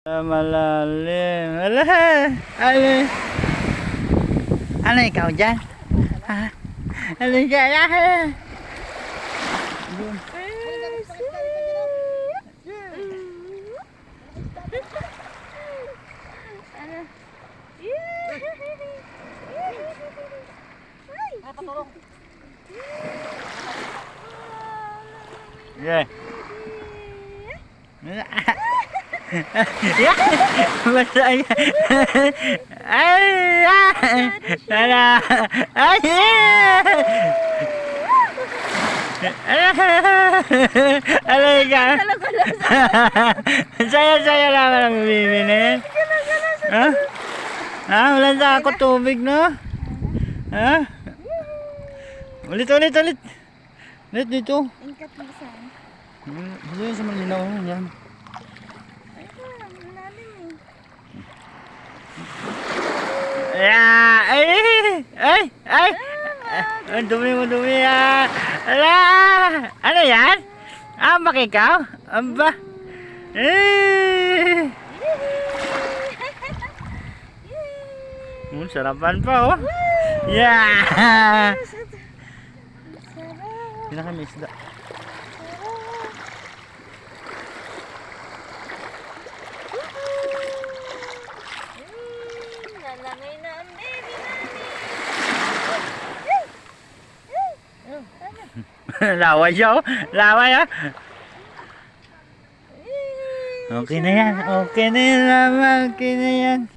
Malalim. Ala. Ala. Ano ikaw dyan? Ha? Ano dyan? Ah. Yun. Yeah. Masaya. Ay, ala. Ay. Ala ka. Saya-saya naman ang bibinin. Ha? Ha? Wala na ako tubig, no? Ha? Ulit. Ulit dito. Ingkat mo saan? Dito yung sa malinaw. Yan. Ay, ang lalim eh. Ay! Ang dumi ah! Ala! Ano yan? Ambak ikaw? Amba? Sarapan pa oh! Yeah! Hindi na kami isda. Nalamay na ang baby namin. Laway siya oh! Laway ah! Okay na yan! Okay na yan! Okay na yan!